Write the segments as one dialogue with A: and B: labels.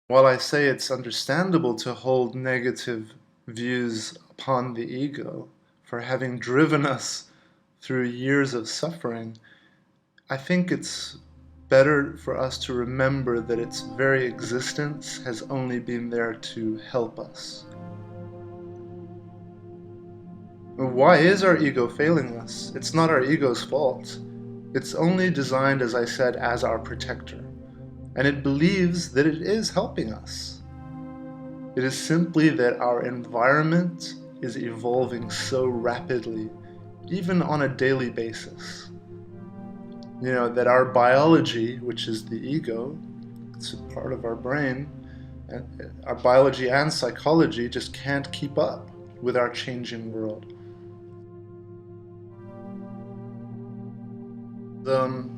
A: While I say it's understandable to hold negative views upon the ego for having driven us through years of suffering, I think it's better for us to remember that its very existence has only been there to help us. Why is our ego failing us? It's not our ego's fault. It's only designed, as I said, as our protector. And it believes that it is helping us. It is simply that our environment is evolving so rapidly, even on a daily basis. That our biology, which is the ego, it's a part of our brain, and our biology and psychology just can't keep up with our changing world. The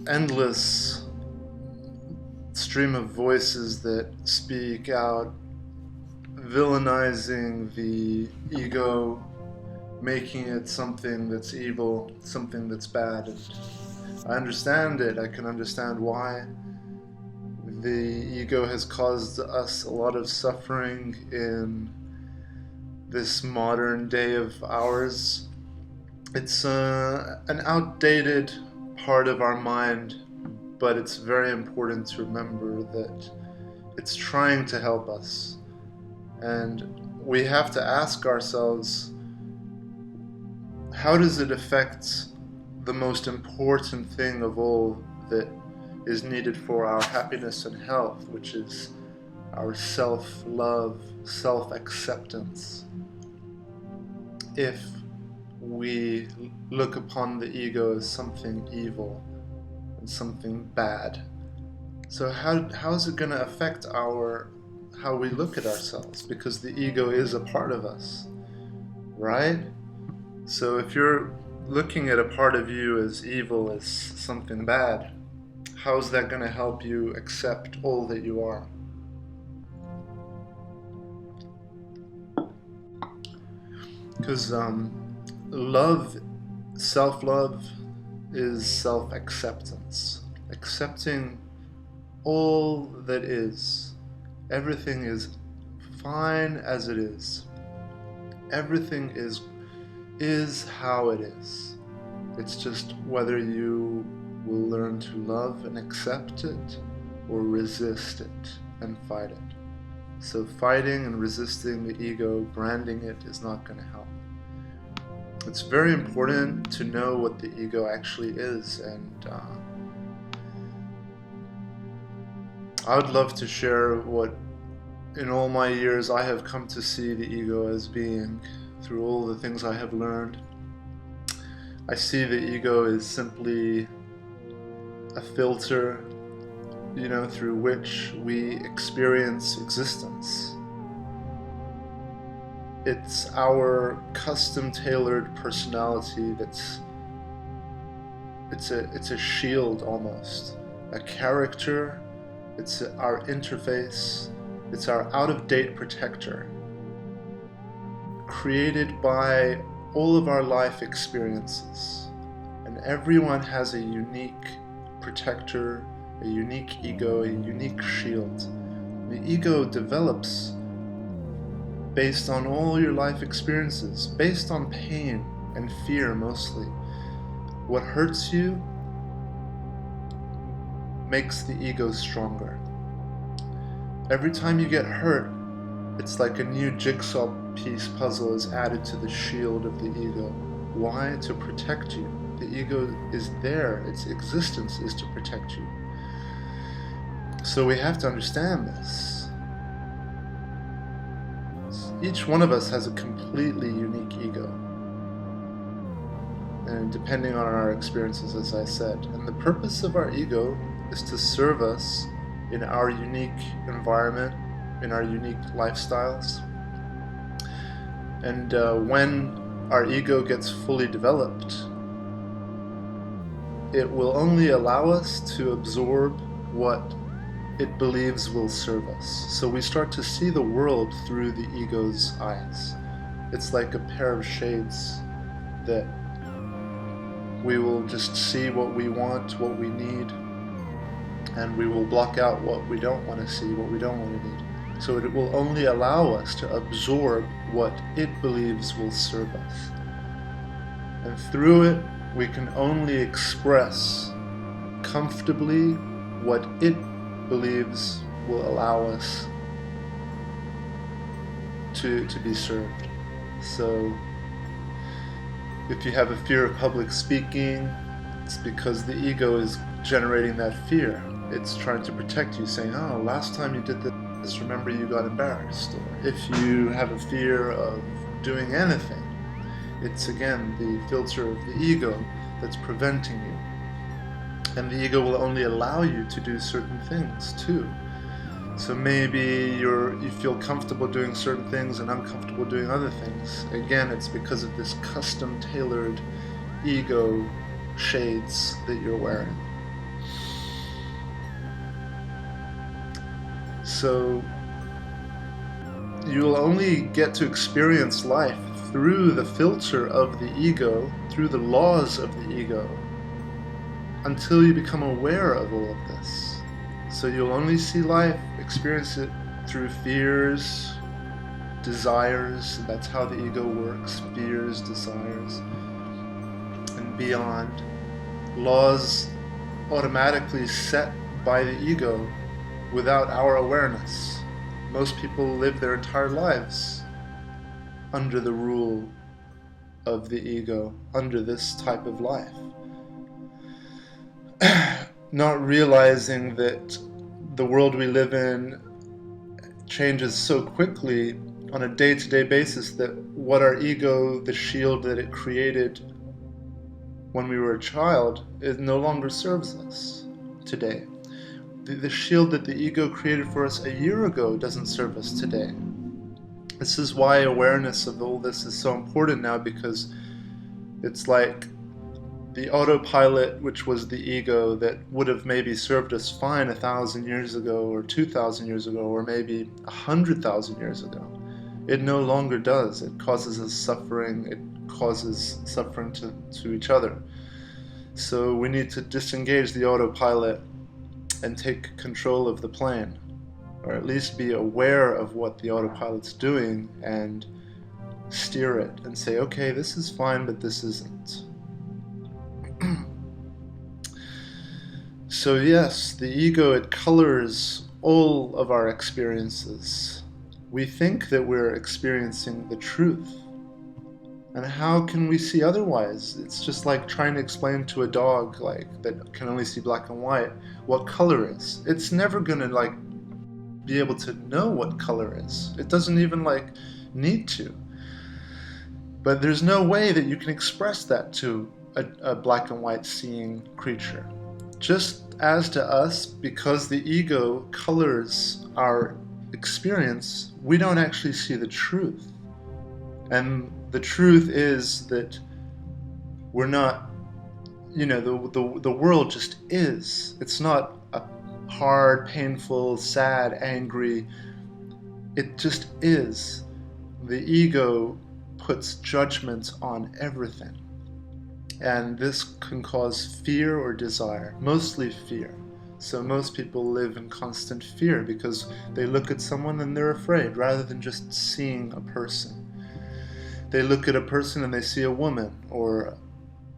A: endless stream of voices that speak out, villainizing the ego, making it something that's evil, something that's bad. And I understand it. I can understand why the ego has caused us a lot of suffering in this modern day of ours. It's an outdated part of our mind, but it's very important to remember that it's trying to help us. And we have to ask ourselves, how does it affect the most important thing of all that is needed for our happiness and health, which is our self-love, self-acceptance? If we look upon the ego as something evil and something bad, so how is it going to affect how we look at ourselves? Because the ego is a part of us, right? So if you're looking at a part of you as evil, as something bad, how is that going to help you accept all that you are? Because self-love is self-acceptance. Accepting all that is. Everything is fine as it is. Everything is how it is. It's just whether you will learn to love and accept it or resist it and fight it. So fighting and resisting the ego, branding it, is not going to help. It's very important to know what the ego actually is, and I would love to share what in all my years I have come to see the ego as being through all the things I have learned. I see the ego as simply a filter, through which we experience existence. It's our custom-tailored personality it's a shield almost, a character. It's our interface. It's our out-of-date protector, created by all of our life experiences. And everyone has a unique protector, a unique ego, a unique shield. The ego develops based on all your life experiences, based on pain and fear mostly. What hurts you makes the ego stronger. Every time you get hurt, it's like a new jigsaw piece puzzle is added to the shield of the ego. Why? To protect you. The ego is there. Its existence is to protect you. So we have to understand this. Each one of us has a completely unique ego, and depending on our experiences, as I said. And the purpose of our ego is to serve us in our unique environment, in our unique lifestyles. And when our ego gets fully developed, it will only allow us to absorb what it believes will serve us. So we start to see the world through the ego's eyes. It's like a pair of shades that we will just see what we want, what we need and we will block out what we don't want to see, what we don't want to need. So it will only allow us to absorb what it believes will serve us. And through it, we can only express comfortably what it believes will allow us to be served. So if you have a fear of public speaking, it's because the ego is generating that fear. It's trying to protect you, saying, oh, last time you did this, remember you got embarrassed. Or if you have a fear of doing anything, it's again the filter of the ego that's preventing you. And the ego will only allow you to do certain things too. So maybe you feel comfortable doing certain things and uncomfortable doing other things. Again, it's because of this custom-tailored ego shades that you're wearing. So you'll only get to experience life through the filter of the ego, through the laws of the ego, until you become aware of all of this. So you'll only see life, experience it through fears, desires. That's how the ego works, fears, desires, and beyond. Laws automatically set by the ego without our awareness. Most people live their entire lives under the rule of the ego, under this type of life. Not realizing that the world we live in changes so quickly on a day-to-day basis that what our ego, the shield that it created when we were a child, it no longer serves us today. The shield that the ego created for us a year ago doesn't serve us today. This is why awareness of all this is so important now, because it's like the autopilot, which was the ego, that would have maybe served us fine 1,000 years ago, or 2,000 years ago, or maybe 100,000 years ago. It no longer does. It causes us suffering. It causes suffering to each other. So we need to disengage the autopilot and take control of the plane, or at least be aware of what the autopilot's doing and steer it and say, okay, this is fine, but this isn't. So yes, the ego, it colors all of our experiences. We think that we're experiencing the truth. And how can we see otherwise? It's just like trying to explain to a dog that can only see black and white what color is. It's never gonna be able to know what color is. It doesn't even need to. But there's no way that you can express that to a black and white seeing creature. Just as to us, because the ego colors our experience, we don't actually see the truth. And the truth is that we're not, the world just is. It's not a hard, painful, sad, angry. It just is. The ego puts judgments on everything. And this can cause fear or desire, mostly fear. So most people live in constant fear because they look at someone and they're afraid, rather than just seeing a person. They look at a person and they see a woman, or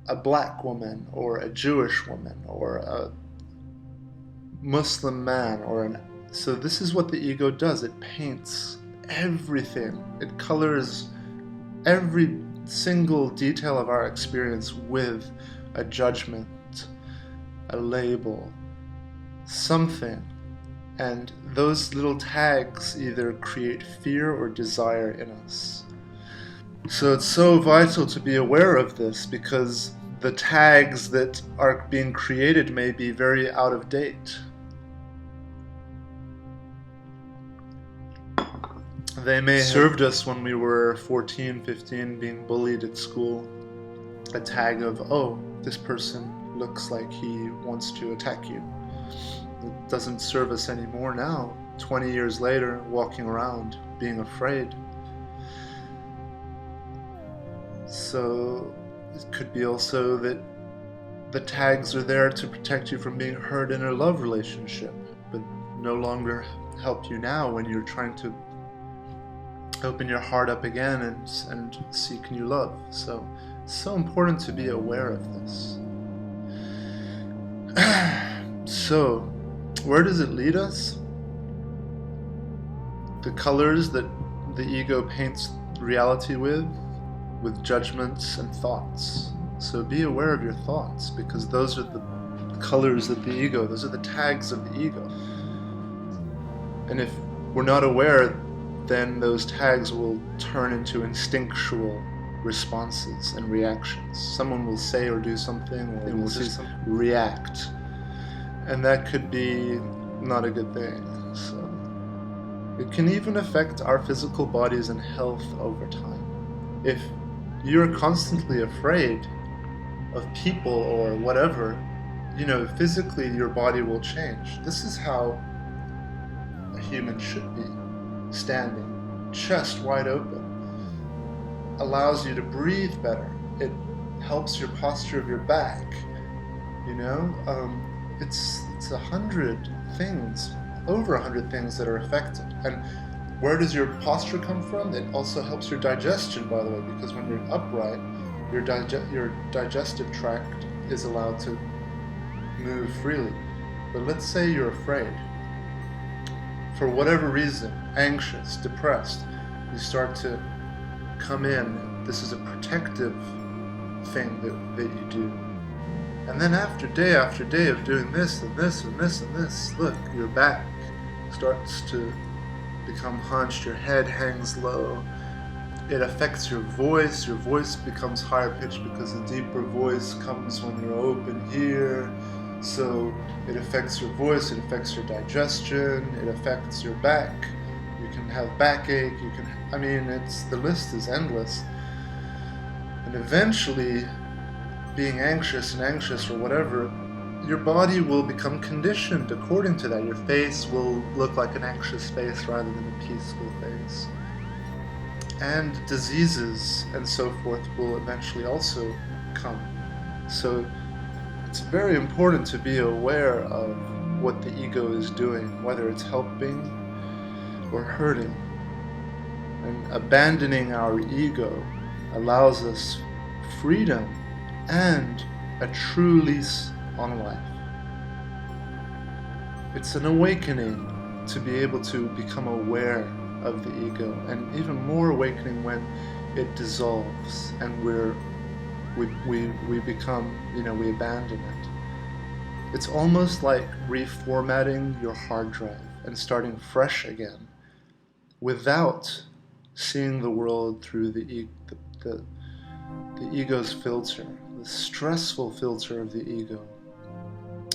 A: a black woman, or a Jewish woman, or a Muslim man, so this is what the ego does. It paints everything. It colors every single detail of our experience with a judgment, a label, something. And those little tags either create fear or desire in us. So it's so vital to be aware of this, because the tags that are being created may be very out of date. They may have served us when we were 14, 15, being bullied at school. A tag of, oh, this person looks like he wants to attack you. It doesn't serve us anymore now, 20 years later, walking around being afraid. So it could be also that The tags are there to protect you from being hurt in a love relationship, but no longer help you now when you're trying to open your heart up again and seek new love. So it's so important to be aware of this. So, where does it lead us? The colors that the ego paints reality with judgments and thoughts. So be aware of your thoughts, because those are the colors of the ego, those are the tags of the ego. And if we're not aware, then those tags will turn into instinctual responses and reactions. Someone will say or do something, or we'll just react. And that could be not a good thing. So it can even affect our physical bodies and health over time. If you're constantly afraid of people or whatever, physically your body will change. This is how a human should be, standing, chest wide open. Allows you to breathe better. It helps your posture of your back. It's 100 things, over 100 things that are affected. And where does your posture come from? It also helps your digestion, by the way, because when you're upright, your digestive tract is allowed to move freely. But let's say you're afraid. For whatever reason, anxious, depressed, you start to come in. This is a protective thing that you do. And then after day of doing this and this and this and this, look, your back starts to become hunched, your head hangs low. It affects your voice becomes higher pitched because a deeper voice comes when you're open here. So it affects your voice, it affects your digestion, it affects your back. You can have backache, the list is endless. And eventually, being anxious or whatever, your body will become conditioned according to that. Your face will look like an anxious face rather than a peaceful face. And diseases and so forth will eventually also come. So it's very important to be aware of what the ego is doing, whether it's helping or hurting. And abandoning our ego allows us freedom and a true lease on life. It's an awakening to be able to become aware of the ego, and even more awakening when it dissolves and we become, we abandon it. It's almost like reformatting your hard drive and starting fresh again without seeing the world through the ego's filter, the stressful filter of the ego,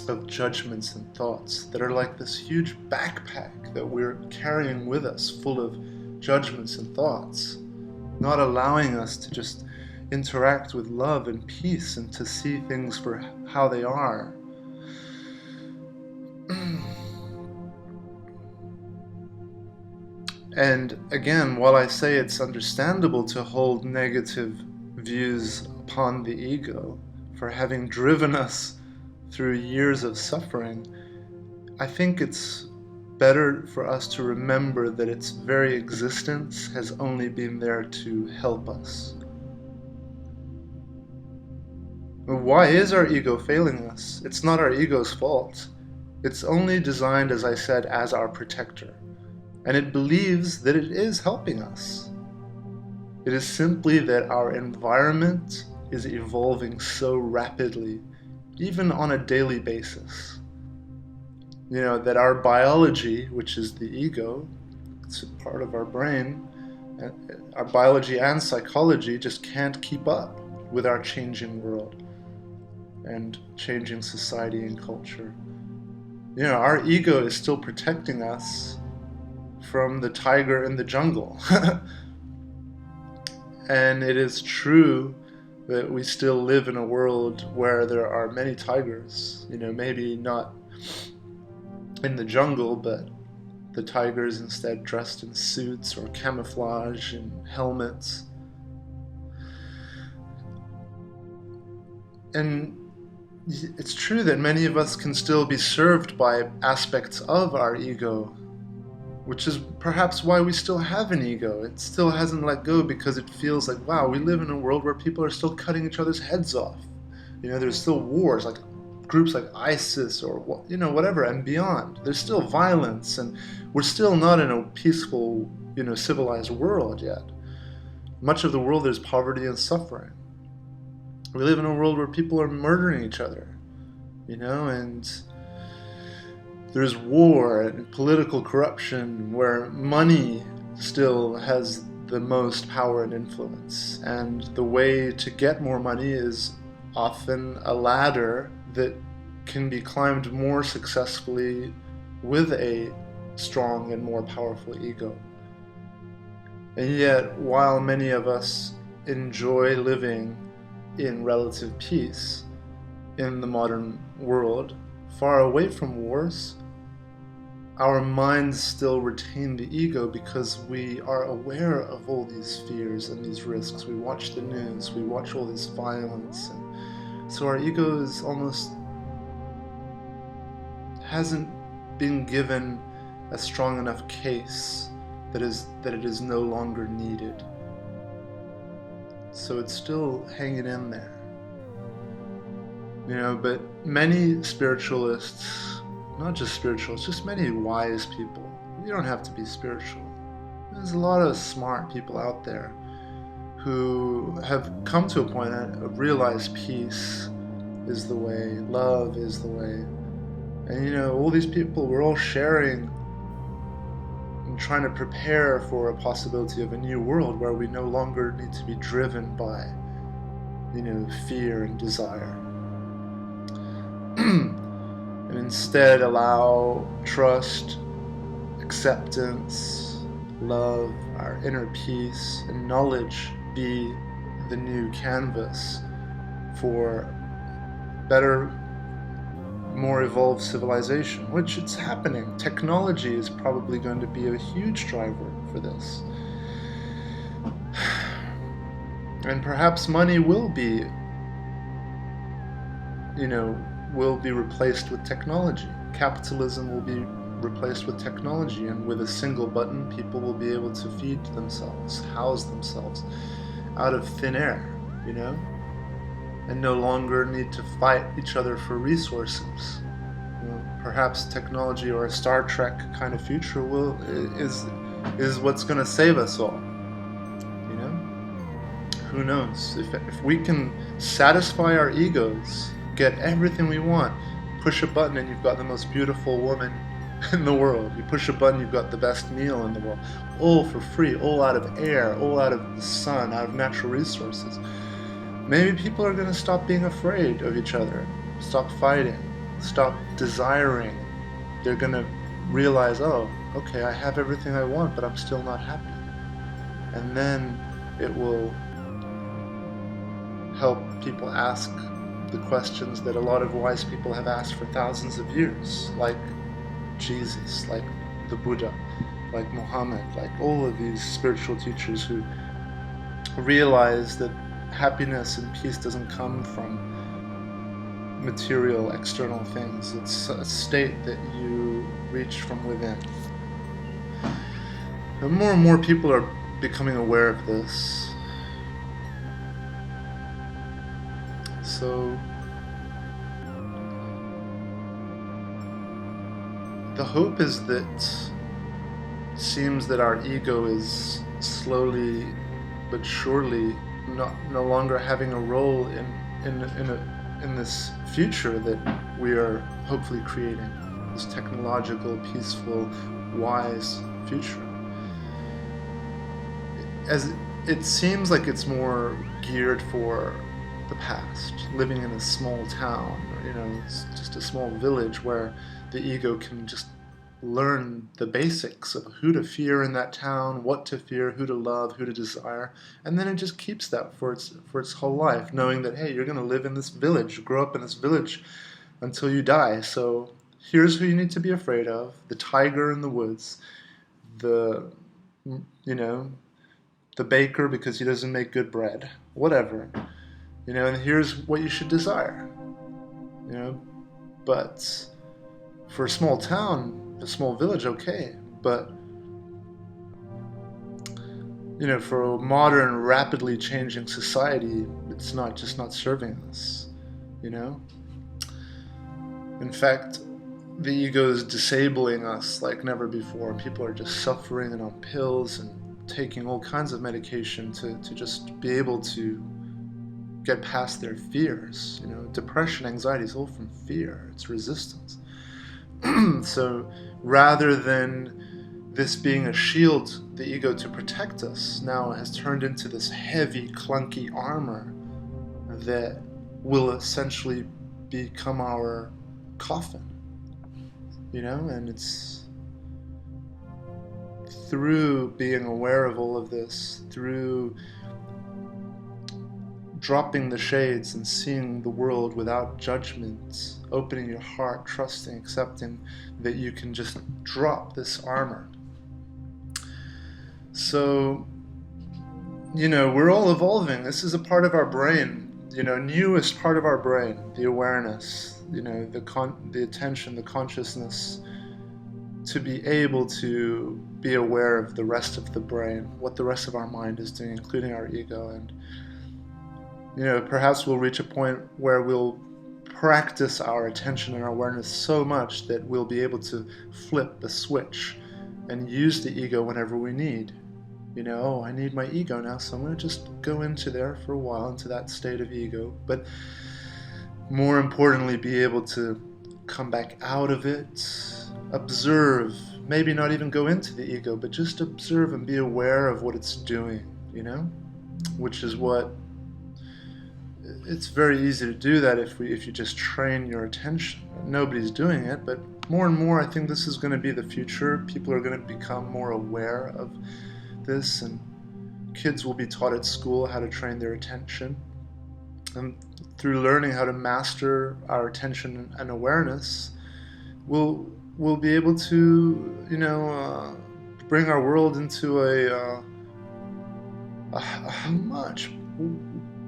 A: of judgments and thoughts that are like this huge backpack that we're carrying with us, full of judgments and thoughts, not allowing us to just interact with love and peace and to see things for how they are. And again, while I say it's understandable to hold negative views upon the ego for having driven us through years of suffering, I think it's better for us to remember that its very existence has only been there to help us. Why is our ego failing us? It's not our ego's fault. It's only designed, as I said, as our protector. And it believes that it is helping us. It is simply that our environment is evolving so rapidly, even on a daily basis. That our biology, which is the ego, it's a part of our brain, our biology and psychology just can't keep up with our changing world and changing society and culture. Our ego is still protecting us from the tiger in the jungle. And it is true that we still live in a world where there are many tigers, maybe not in the jungle, but the tigers instead dressed in suits or camouflage and helmets. And it's true that many of us can still be served by aspects of our ego, which is perhaps why we still have an ego. It still hasn't let go because it feels like, wow, we live in a world where people are still cutting each other's heads off. There's still wars, like groups like ISIS or whatever and beyond. There's still violence, and we're still not in a peaceful, civilized world yet. Much of the world there's poverty and suffering. We live in a world where people are murdering each other, and there's war and political corruption where money still has the most power and influence. And the way to get more money is often a ladder that can be climbed more successfully with a strong and more powerful ego. And yet, while many of us enjoy living in relative peace in the modern world, far away from wars, our minds still retain the ego because we are aware of all these fears and these risks. We watch the news, we watch all this violence, and so our ego is almost hasn't been given a strong enough case that it is no longer needed. So it's still hanging in there. But many spiritualists, not just spiritualists, just many wise people, you don't have to be spiritual. There's a lot of smart people out there who have come to a point of realized peace is the way, love is the way. And all these people, we're all sharing and trying to prepare for a possibility of a new world where we no longer need to be driven by, fear and desire. And instead allow trust, acceptance, love, our inner peace, and knowledge be the new canvas for better, more evolved civilization, which it's happening. Technology is probably going to be a huge driver for this. And perhaps money will be replaced with technology. Capitalism will be replaced with technology, and with a single button, people will be able to feed themselves, house themselves out of thin air, and no longer need to fight each other for resources. Perhaps technology or a Star Trek kind of future is what's going to save us all. Who knows? If we can satisfy our egos, get everything we want, push a button and you've got the most beautiful woman in the world. You push a button, you've got the best meal in the world. All for free, all out of air, all out of the sun, out of natural resources. Maybe people are going to stop being afraid of each other, stop fighting, stop desiring. They're going to realize, oh, okay, I have everything I want, but I'm still not happy. And then it will help people ask the questions that a lot of wise people have asked for thousands of years, like Jesus, like the Buddha, like Muhammad, like all of these spiritual teachers who realize that happiness and peace doesn't come from material, external things. It's a state that you reach from within. And more people are becoming aware of this. So the hope is that it seems that our ego is slowly but surely no longer having a role in this future that we are hopefully creating, this technological, peaceful, wise future. As it seems like it's more geared for the past, living in a small town, it's just a small village where the ego can just learn the basics of who to fear in that town, what to fear, who to love, who to desire, and then it just keeps that for its whole life, knowing that, hey, you're going to live in this village, grow up in this village until you die. So here's who you need to be afraid of: the tiger in the woods, the baker because he doesn't make good bread, whatever, and here's what you should desire. you know. But for a small town, a small village, okay. But for a modern, rapidly changing society, it's not serving us. You know. In fact, the ego is disabling us like never before. People are just suffering and on pills and taking all kinds of medication to just be able to get past their fears. Depression, anxiety is all from fear. It's resistance. So rather than this being a shield, the ego to protect us, now it has turned into this heavy, clunky armor that will essentially become our coffin. And it's through being aware of all of this, through dropping the shades and seeing the world without judgment, opening your heart, trusting, accepting, that you can just drop this armor. So, we're all evolving. This is a part of our brain, newest part of our brain, the awareness, the attention, the consciousness, to be able to be aware of the rest of the brain, what the rest of our mind is doing, including our ego. And perhaps we'll reach a point where we'll practice our attention and our awareness so much that we'll be able to flip the switch and use the ego whenever we need. I need my ego now, so I'm going to just go into there for a while, into that state of ego. But more importantly, be able to come back out of it, observe, maybe not even go into the ego, but just observe and be aware of what it's doing, which is what, it's very easy to do that if you just train your attention. Nobody's doing it, but more and more I think this is going to be the future. People are going to become more aware of this, and kids will be taught at school how to train their attention. And through learning how to master our attention and awareness, we'll be able to, bring our world into a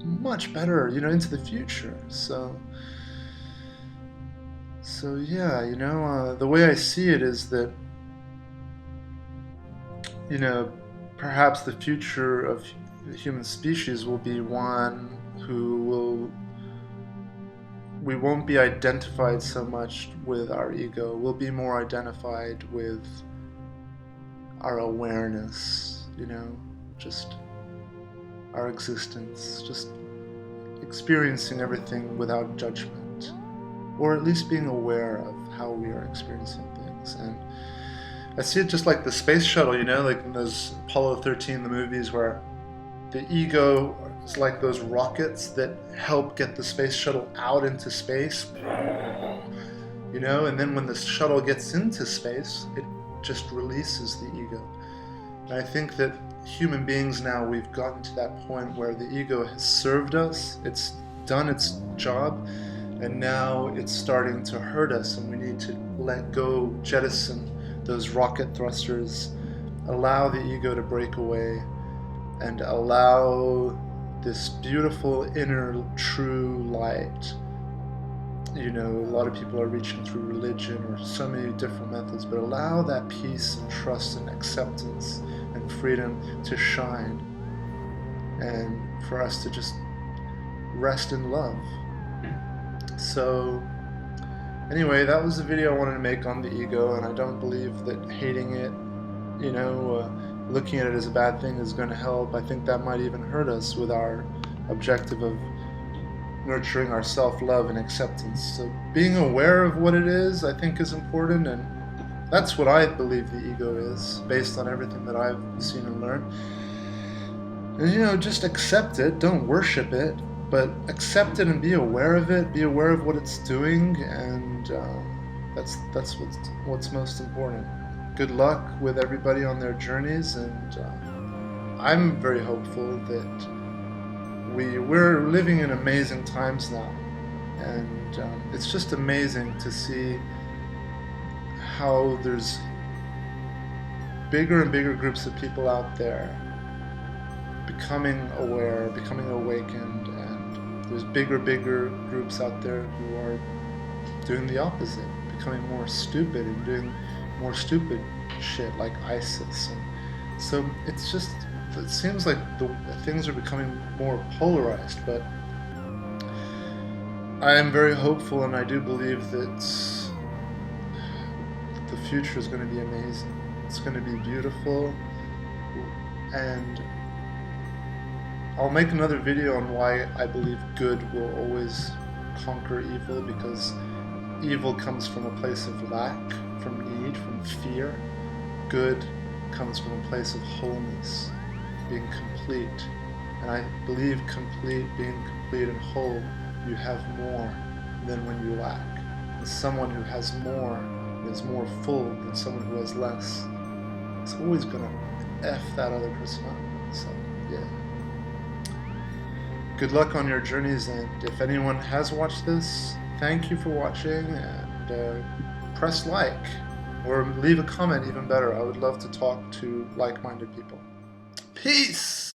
A: much better, into the future. So yeah, the way I see it is that, perhaps the future of the human species will be one we won't be identified so much with our ego. We'll be more identified with our awareness, just our existence, just experiencing everything without judgment, or at least being aware of how we are experiencing things. And I see it just like the space shuttle, like in those Apollo 13, the movies, where the ego is like those rockets that help get the space shuttle out into space, and then when the shuttle gets into space, it just releases the ego. And I think that human beings now, we've gotten to that point where the ego has served us, it's done its job, and now it's starting to hurt us, and we need to let go, jettison those rocket thrusters, allow the ego to break away, and allow this beautiful inner true light. A lot of people are reaching through religion or so many different methods, but allow that peace and trust and acceptance and freedom to shine, and for us to just rest in love. So anyway, that was the video I wanted to make on the ego, and I don't believe that hating it, looking at it as a bad thing is going to help. I think that might even hurt us with our objective of nurturing our self-love and acceptance. So being aware of what it is, I think, is important, and that's what I believe the ego is, based on everything that I've seen and learned. And just accept it, don't worship it, but accept it and be aware of it, be aware of what it's doing, and that's what's most important. Good luck with everybody on their journeys, and I'm very hopeful that we're living in amazing times now, and it's just amazing to see how there's bigger and bigger groups of people out there becoming aware, becoming awakened, and there's bigger groups out there who are doing the opposite, becoming more stupid and doing more stupid shit like ISIS. And so it seems like things are becoming more polarized, but I am very hopeful, and I do believe that the future is going to be amazing. It's going to be beautiful, and I'll make another video on why I believe good will always conquer evil, because evil comes from a place of lack, from need, from fear. Good comes from a place of wholeness, being complete. And I believe being complete and whole, you have more than when you lack. And someone who has more and is more full than someone who has less is always gonna F that other person up. So, yeah. Good luck on your journeys, and if anyone has watched this, thank you for watching, and press like, or leave a comment, even better. I would love to talk to like-minded people. Peace!